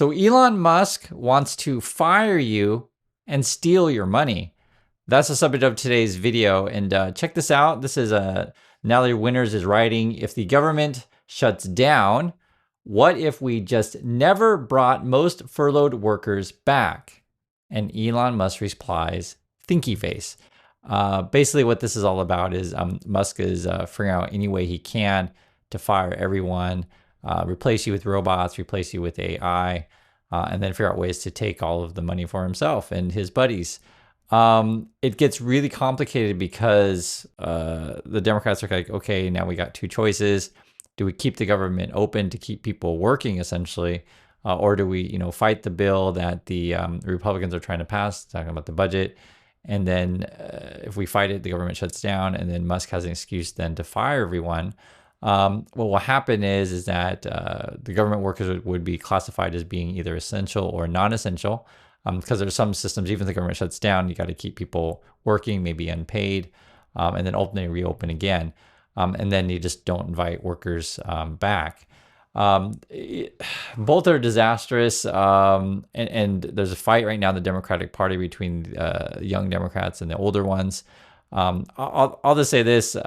So Elon Musk wants to fire you and steal your money. That's the subject of today's video. And check this out. This is Natalie Winters is writing, if the government shuts down, what if we just never brought most furloughed workers back? And Elon Musk replies, thinky face. Basically what this is all about is Musk is figuring out any way he can to fire everyone, replace you with robots, replace you with AI, and then figure out ways to take all of the money for himself and his buddies. It gets really complicated because the Democrats are like, okay, now we got two choices. Do we keep the government open to keep people working, essentially, or do we, fight the bill that the Republicans are trying to pass, talking about the budget? And then if we fight it, the government shuts down, and then Musk has an excuse then to fire everyone. What will happen is that the government workers would be classified as being either essential or non-essential, because there's some systems, even if the government shuts down, you got to keep people working, maybe unpaid, and then ultimately reopen again. And then you just don't invite workers back. Both are disastrous, and there's a fight right now in the Democratic Party between young Democrats and the older ones. I'll just say this.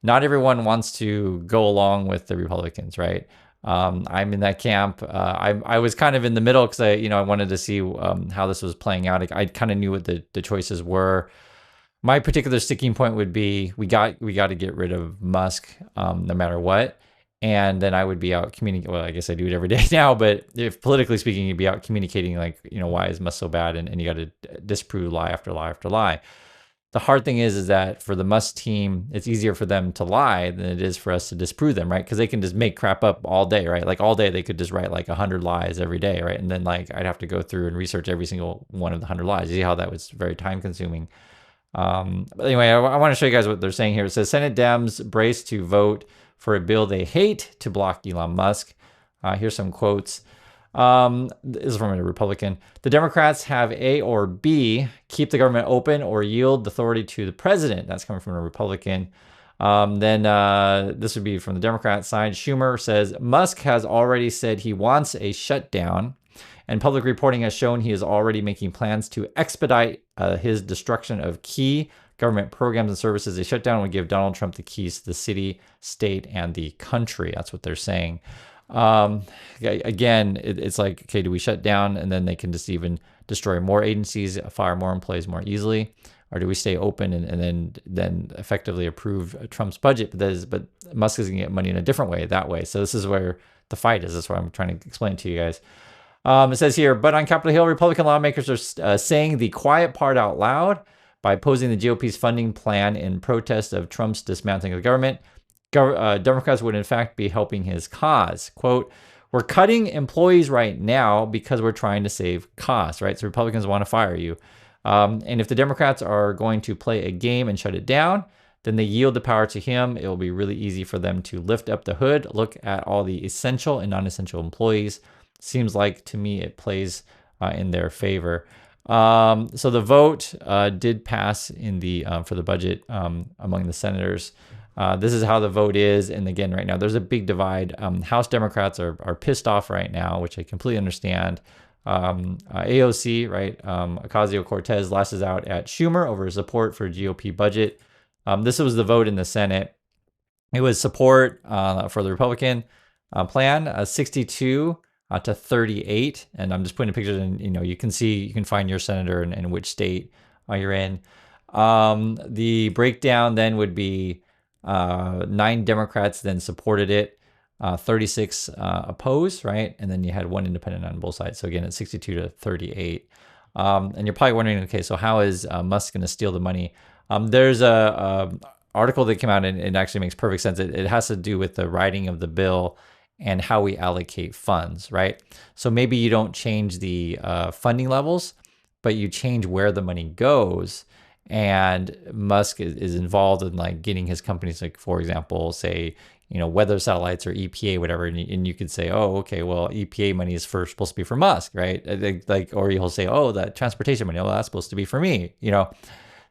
Not everyone wants to go along with the Republicans, right? I'm in that camp. I was kind of in the middle because I wanted to see how this was playing out. I kind of knew what the choices were. My particular sticking point would be we got to get rid of Musk no matter what. And then I would be out communicating. Well, I guess I do it every day now, but if politically speaking, you'd be out communicating like, why is Musk so bad? And you got to disprove lie after lie after lie. The hard thing is that for the Musk team, it's easier for them to lie than it is for us to disprove them, right? Because they can just make crap up all day, right? Like all day they could just write like 100 lies every day, right? And then like I'd have to go through and research every single one of the 100 lies. You see how that was very time consuming. But anyway, I want to show you guys what they're saying here. It says Senate Dems brace to vote for a bill they hate to block Elon Musk. Here's some quotes. This is from a Republican. The Democrats have A or B, keep the government open or yield authority to the president. That's coming from a Republican. Then this would be from the Democrat side. Schumer says Musk has already said he wants a shutdown, and public reporting has shown he is already making plans to expedite his destruction of key government programs and services. A shutdown would give Donald Trump the keys to the city, state, and the country. That's what they're saying. Again, it's like, okay, do we shut down and then they can just even destroy more agencies, fire more employees more easily? Or do we stay open and then effectively approve Trump's budget? But Musk is going to get money in a different way, that way. So this is where the fight is. That's what I'm trying to explain to you guys. It says here, but on Capitol Hill, Republican lawmakers are saying the quiet part out loud by opposing the GOP's funding plan in protest of Trump's dismantling of the government. Democrats would in fact be helping his cause. Quote, we're cutting employees right now because we're trying to save costs, right? So Republicans want to fire you. And if the Democrats are going to play a game and shut it down, then they yield the power to him. It will be really easy for them to lift up the hood, look at all the essential and non-essential employees. Seems like to me it plays in their favor. So the vote did pass in the for the budget among the senators. This is how the vote is. And again, right now, there's a big divide. House Democrats are pissed off right now, which I completely understand. AOC, right, Ocasio-Cortez lashes out at Schumer over support for GOP budget. This was the vote in the Senate. It was support for the Republican plan, 62 to 38. And I'm just putting pictures in, you can find your senator and which state you're in. The breakdown then would be 9 Democrats then supported it, 36 opposed, right? And then you had 1 independent on both sides. So again, it's 62 to 38. And you're probably wondering, okay, so how is Musk going to steal the money? There's a article that came out and it actually makes perfect sense. It has to do with the writing of the bill and how we allocate funds, right? So maybe you don't change the funding levels, but you change where the money goes. And Musk is involved in like getting his companies, like for example, say, weather satellites or EPA, whatever. And you could say, oh, okay, well, EPA money is supposed to be for Musk, right? Or he'll say, oh, that transportation money, that's supposed to be for me,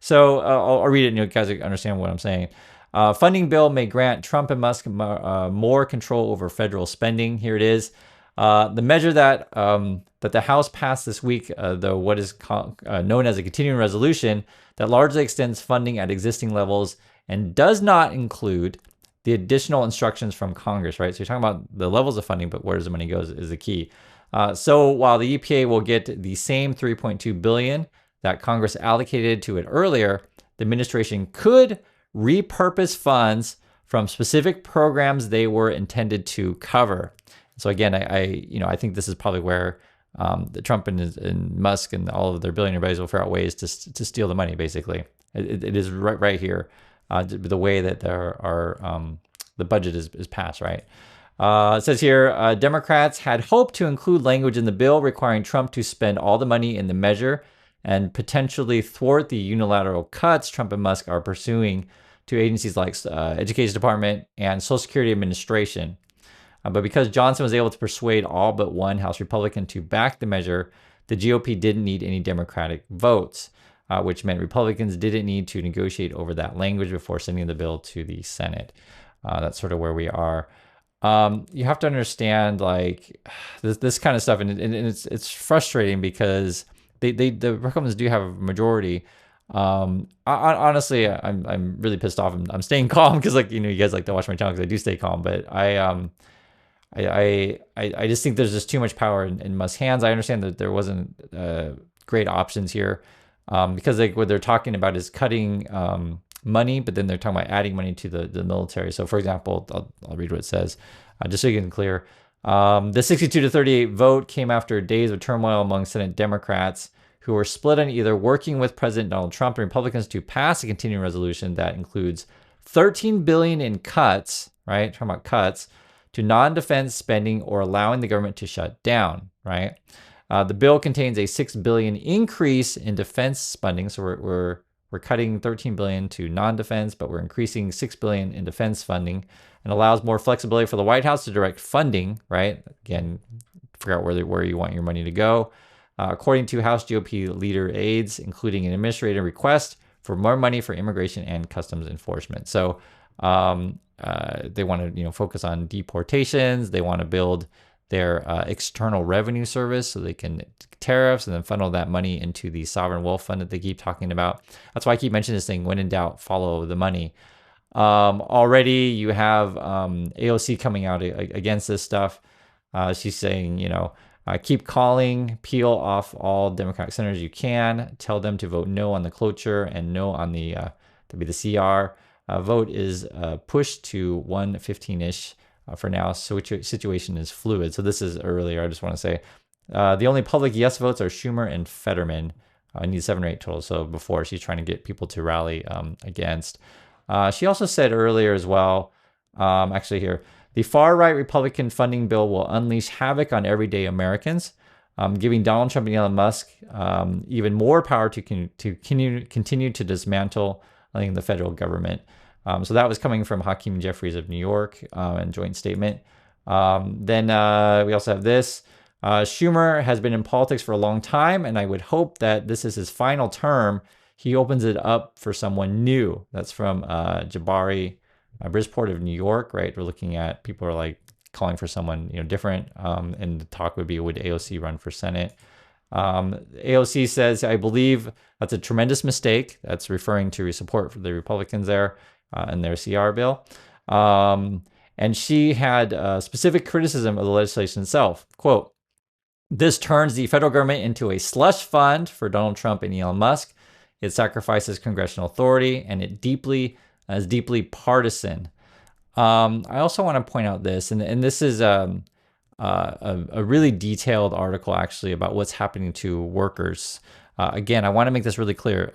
So I'll read it and you guys understand what I'm saying. Funding bill may grant Trump and Musk more control over federal spending. Here it is. The measure that the House passed this week, though, what is known as a continuing resolution, that largely extends funding at existing levels and does not include the additional instructions from Congress, right? So you're talking about the levels of funding, but where does the money go is the key. So while the EPA will get the same $3.2 billion that Congress allocated to it earlier, the administration could repurpose funds from specific programs they were intended to cover. So again, I think this is probably where the Trump and Musk and all of their billionaire buddies will figure out ways to steal the money. Basically, it is right here, the way that the budget is passed. Right. It says here, Democrats had hoped to include language in the bill requiring Trump to spend all the money in the measure and potentially thwart the unilateral cuts Trump and Musk are pursuing to agencies like Education Department and Social Security Administration. But because Johnson was able to persuade all but one House Republican to back the measure, the GOP didn't need any Democratic votes, which meant Republicans didn't need to negotiate over that language before sending the bill to the Senate. That's sort of where we are. You have to understand, like, this kind of stuff, and it's frustrating because the Republicans do have a majority. Honestly, I'm really pissed off. I'm staying calm because, like, you guys like to watch my channel because I do stay calm, but I just think there's just too much power in Musk's hands. I understand that there wasn't great options here because, like, what they're talking about is cutting money, but then they're talking about adding money to the military. So, for example, I'll read what it says, just so you can clear. The 62-38 vote came after days of turmoil among Senate Democrats who were split on either working with President Donald Trump and Republicans to pass a continuing resolution that includes $13 billion in cuts, right? Talking about cuts to non-defense spending or allowing the government to shut down, right? The bill contains a $6 billion increase in defense spending, so we're cutting $13 billion to non-defense, but we're increasing $6 billion in defense funding, and allows more flexibility for the White House to direct funding, right? Again, figure out where you want your money to go. According to House GOP leader aides, including an administrative request for more money for immigration and customs enforcement. So they want to focus on deportations. They want to build their external revenue service so they can tariffs and then funnel that money into the sovereign wealth fund that they keep talking about. That's why I keep mentioning this thing: when in doubt, follow the money. Already you have AOC coming out against this stuff. She's saying, keep calling, peel off all Democratic senators you can, tell them to vote no on the cloture and no on the CR. Vote is pushed to 115-ish for now. So situation is fluid. So this is earlier. I just want to say the only public yes votes are Schumer and Fetterman. I need 7 or 8 total. So before, she's trying to get people to rally against. She also said earlier as well, actually here, the far-right Republican funding bill will unleash havoc on everyday Americans, giving Donald Trump and Elon Musk even more power to continue to dismantle, I think, the federal government. So that was coming from Hakeem Jeffries of New York in joint statement. Then we also have this. Schumer has been in politics for a long time, and I would hope that this is his final term. He opens it up for someone new. That's from Jabari Bridgeport of New York, right? We're looking at people are like calling for someone different, and the talk would be, would AOC run for Senate? AOC says, I believe that's a tremendous mistake. That's referring to support for the Republicans there and their CR bill. And she had specific criticism of the legislation itself. Quote, this turns the federal government into a slush fund for Donald Trump and Elon Musk. It sacrifices congressional authority, and it is deeply partisan. I also want to point out this, and this is a really detailed article actually about what's happening to workers. Again, I want to make this really clear.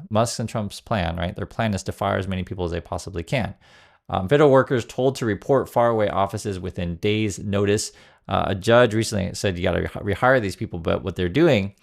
Musk and Trump's plan, right? Their plan is to fire as many people as they possibly can. Federal workers told to report faraway offices within days' notice. A judge recently said you got to rehire these people, but what they're doing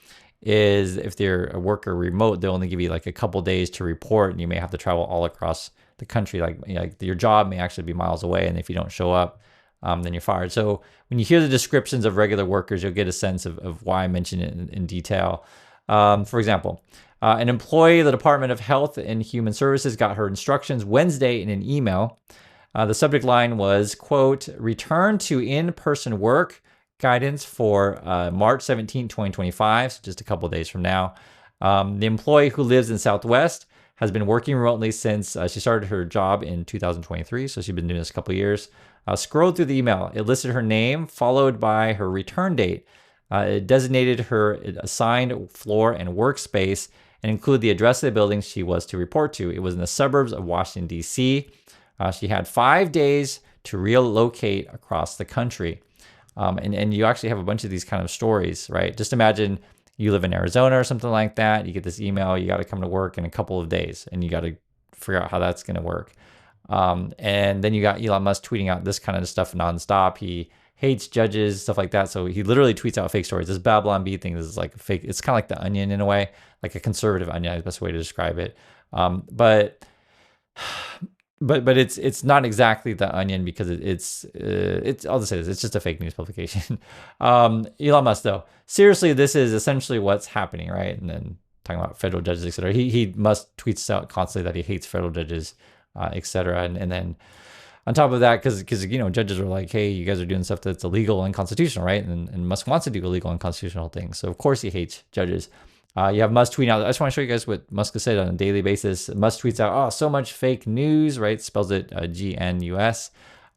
is if they're a worker remote, they'll only give you like a couple days to report, and you may have to travel all across the country. Like your job may actually be miles away, and if you don't show up, then you're fired. So when you hear the descriptions of regular workers, you'll get a sense of why I mention it in detail. For example, an employee of the Department of Health and Human Services got her instructions Wednesday in an email. The subject line was, quote, return to in-person work, guidance for March 17, 2025, so just a couple of days from now. The employee who lives in Southwest has been working remotely since she started her job in 2023, so she's been doing this a couple of years. Scrolled through the email. It listed her name followed by her return date. It designated her assigned floor and workspace and included the address of the building she was to report to. It was in the suburbs of Washington, D.C. She had 5 days to relocate across the country. And you actually have a bunch of these kind of stories, right? Just imagine you live in Arizona or something like that. You get this email, you got to come to work in a couple of days, and you got to figure out how that's going to work. And then you got Elon Musk tweeting out this kind of stuff nonstop. He hates judges, stuff like that. So he literally tweets out fake stories. This Babylon Bee thing, this is like a fake. It's kind of like the Onion in a way, like a conservative Onion is the best way to describe it. But it's not exactly the Onion because it's I'll just say this, it's just a fake news publication. Elon Musk though, seriously, this is essentially what's happening, right? And then talking about federal judges, etc. He Musk tweets out constantly that he hates federal judges, etc. And then on top of that, because judges are like, hey, you guys are doing stuff that's illegal and unconstitutional, right? And Musk wants to do illegal and unconstitutional things, so of course he hates judges. You have Musk tweeting out. I just want to show you guys what Musk has said on a daily basis. Musk tweets out, oh, so much fake news, right? Spells it GNUS.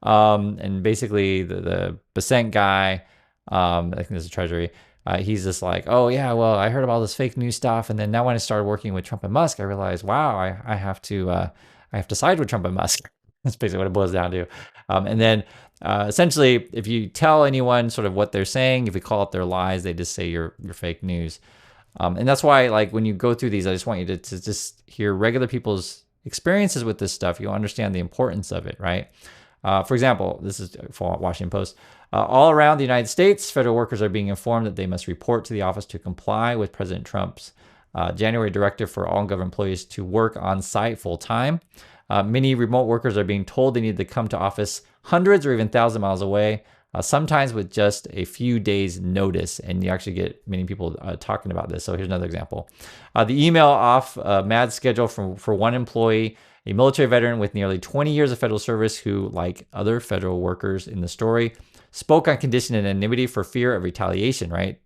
And basically the Dissent guy, I think this is Treasury, he's just like, oh yeah, well, I heard about all this fake news stuff, and then now when I started working with Trump and Musk, I realized, wow, I have to side with Trump and Musk. That's basically what it boils down to. And then essentially, if you tell anyone sort of what they're saying, if you call out their lies, they just say you're fake news. And that's why, like, when you go through these, I just want you to just hear regular people's experiences with this stuff. You'll understand the importance of it, right? For example, this is from Washington Post. All around the United States, federal workers are being informed that they must report to the office to comply with President Trump's January directive for all government employees to work on site full time. Many remote workers are being told they need to come to office hundreds or even 1,000 miles away, sometimes with just a few days notice. And you actually get many people talking about this. So here's another example. The email off mad schedule for one employee, a military veteran with nearly 20 years of federal service who, like other federal workers in the story, spoke on condition and anonymity for fear of retaliation, right?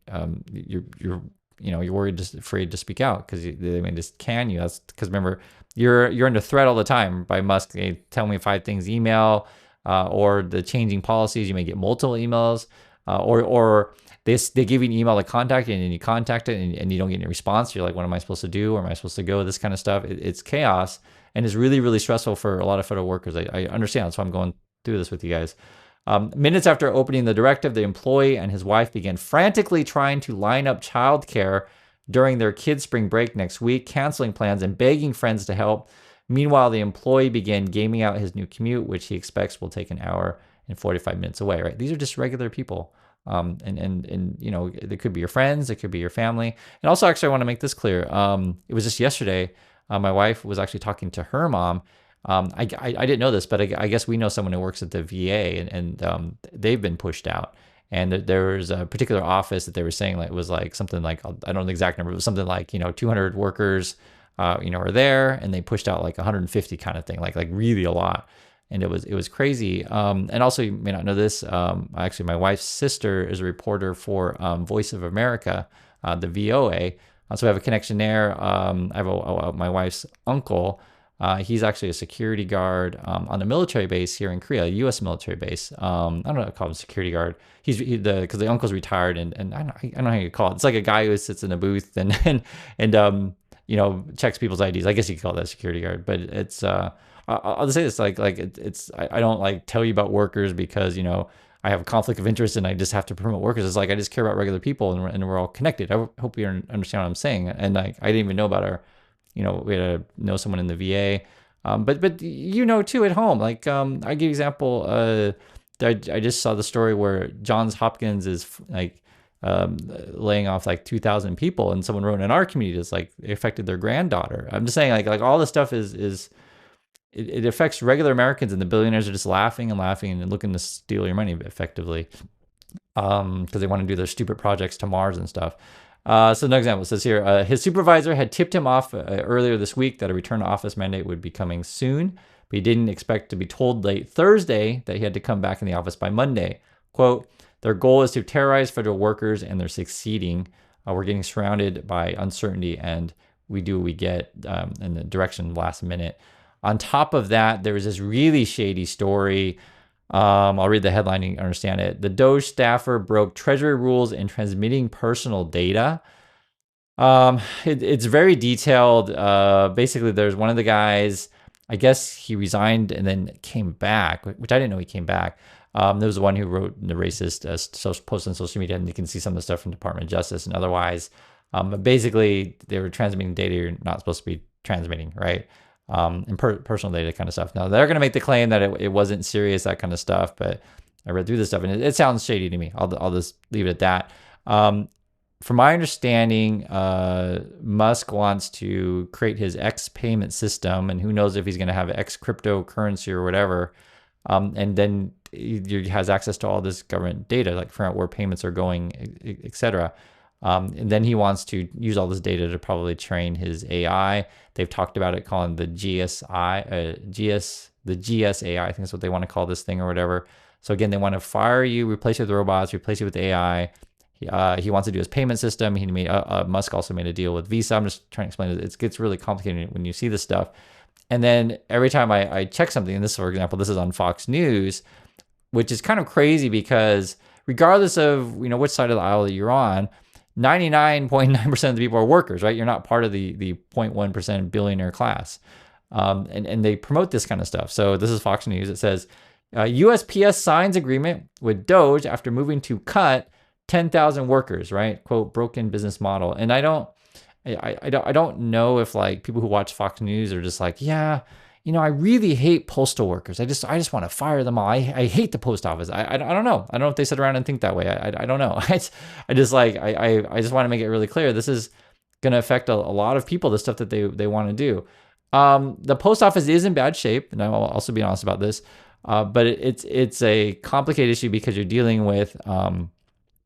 You're worried, just afraid to speak out because they may just can you. That's because remember, you're under threat all the time by Musk. They tell me 5 things, email, or the changing policies. You may get multiple emails, or they give you an email to contact you, and then you contact it and you don't get any response. You're like, what am I supposed to do? Where am I supposed to go? This kind of stuff. It's chaos, and it's really, really stressful for a lot of federal workers. I understand. That's why I'm going through this with you guys. Minutes after opening the directive, the employee and his wife began frantically trying to line up childcare during their kids' spring break next week, canceling plans and begging friends to help. Meanwhile, the employee began gaming out his new commute, which he expects will take an hour and 45 minutes away, right? These are just regular people. And they could be your friends, it could be your family. And also, actually, I want to make this clear. It was just yesterday, my wife was actually talking to her mom. I didn't know this, but I guess we know someone who works at the VA, and they've been pushed out. And there was a particular office that they were saying it was like something like, I don't know the exact number, it was something like 200 workers are there, and they pushed out like 150 kind of thing, like really a lot. And it was crazy. And also, you may not know this, actually my wife's sister is a reporter for Voice of America, the VOA. So I have a connection there. I have my wife's uncle. He's actually a security guard on a military base here in Korea, a U.S. military base. I don't know how to call him security guard. Because the uncle's retired, and I don't know how you call it. It's like a guy who sits in a booth and checks people's IDs. I guess you could call that security guard. But it's I'll just say this, I don't like tell you about workers because I have a conflict of interest and I just have to promote workers. It's like I just care about regular people, and we're all connected. I hope you understand what I'm saying. And I didn't even know about our. We had to know someone in the VA, but too at home. Like I give you an example. I just saw the story where Johns Hopkins is laying off like 2,000 people, and someone wrote in our community it's like it affected their granddaughter. I'm just saying like all this stuff it affects regular Americans, and the billionaires are just laughing and looking to steal your money effectively, because they want to do their stupid projects to Mars and stuff. So another example says here, his supervisor had tipped him off earlier this week that a return to office mandate would be coming soon, but he didn't expect to be told late Thursday that he had to come back in the office by Monday. Quote, Their goal is to terrorize federal workers, and they're succeeding. We're getting surrounded by uncertainty, and we do what we get in the direction last minute. On top of that, there was this really shady story. I'll read the headline and understand it. The DOGE staffer broke Treasury rules in transmitting personal data. It's very detailed. Basically, there's one of the guys, I guess he resigned and then came back, which I didn't know he came back. There was the one who wrote the racist post on social media, and you can see some of the stuff from Department of Justice and otherwise. But basically, they were transmitting data you're not supposed to be transmitting, right? And personal data kind of stuff. Now, they're going to make the claim that it wasn't serious, that kind of stuff, but I read through this stuff, and it sounds shady to me. I'll just leave it at that. From my understanding, Musk wants to create his X payment system, and who knows if he's going to have X cryptocurrency or whatever. And then he has access to all this government data, like figuring out where payments are going, etc. And then he wants to use all this data to probably train his AI. They've talked about it calling the the GSAI. I think that's what they want to call this thing or whatever. So again, they want to fire you, replace you with robots, replace you with AI. He wants to do his payment system. He made Musk also made a deal with Visa. I'm just trying to explain it. It gets really complicated when you see this stuff. And then every time I check something, and this, for example, this is on Fox News, which is kind of crazy because regardless of which side of the aisle that you're on, 99.9% of the people are workers, right? You're not part of the 0.1% billionaire class. And they promote this kind of stuff. So this is Fox News. It says, USPS signs agreement with DOGE after moving to cut 10,000 workers, right? Quote, broken business model. And I don't know if like people who watch Fox News are just like, yeah, I really hate postal workers. I just want to fire them all. I hate the post office. I don't know. I don't know if they sit around and think that way. I don't know. I just want to make it really clear. This is going to affect a lot of people, the stuff that they want to do. The post office is in bad shape, and I will also be honest about this. But it's a complicated issue because you're dealing with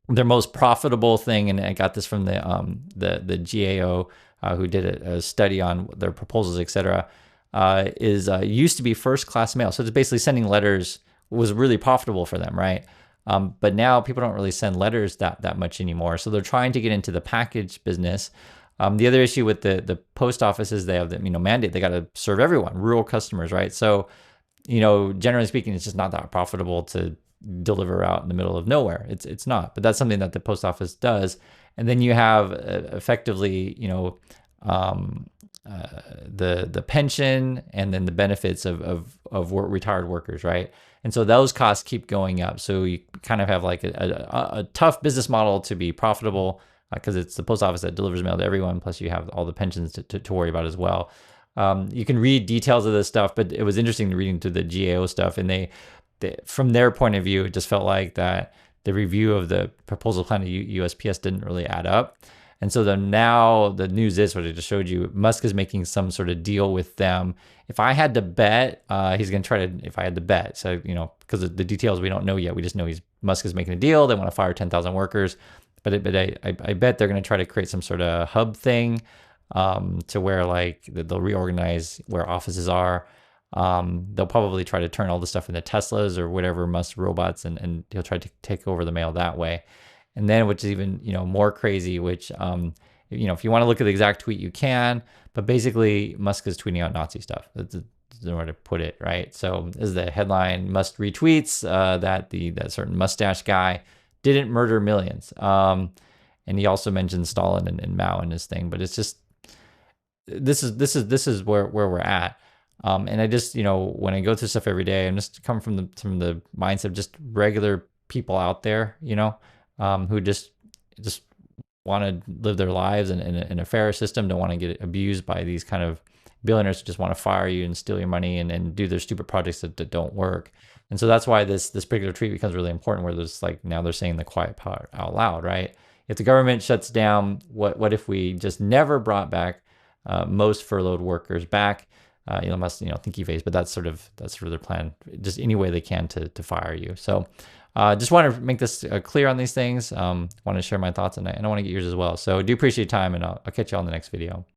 their most profitable thing, and I got this from the GAO who did a study on their proposals, etc. Is used to be first class mail, so it's basically sending letters was really profitable for them, right? But now people don't really send letters that much anymore, so they're trying to get into the package business. The other issue with the post office is they have the mandate, they got to serve everyone, rural customers, right? So generally speaking, it's just not that profitable to deliver out in the middle of nowhere. It's not, but that's something that the post office does. And then you have effectively the pension and then the benefits of retired workers, right? And so those costs keep going up. So you kind of have like a tough business model to be profitable because it's the post office that delivers mail to everyone. Plus you have all the pensions to worry about as well. You can read details of this stuff, but it was interesting reading through the GAO stuff, and they from their point of view, it just felt like that the review of the proposal plan to USPS didn't really add up. And so now the news is what I just showed you. Musk is making some sort of deal with them. If I had to bet, he's going to try to, if I had to bet. So, because of the details we don't know yet. We just know Musk is making a deal. They want to fire 10,000 workers. But I bet they're going to try to create some sort of hub thing to where like they'll reorganize where offices are. They'll probably try to turn all the stuff into Teslas or whatever Musk robots, and he'll try to take over the mail that way. And then, which is even more crazy, which if you want to look at the exact tweet, you can. But basically, Musk is tweeting out Nazi stuff. That's the way to put it, right? So this is the headline: Musk retweets that certain mustache guy didn't murder millions. And he also mentions Stalin and Mao in his thing. But it's just this is where we're at. And I just when I go through stuff every day, I'm just coming from the mindset of just regular people out there, who just want to live their lives in a fair system, don't want to get abused by these kind of billionaires who just want to fire you and steal your money and do their stupid projects that don't work. And so that's why this particular tweet becomes really important, where there's like, now they're saying the quiet part out loud, right? If the government shuts down, what if we just never brought back most furloughed workers back? Elon Musk, thinky face, but that's sort of their plan, just any way they can to fire you. So just want to make this clear on these things. Want to share my thoughts, and I want to get yours as well. So I do appreciate your time, and I'll catch you on the next video.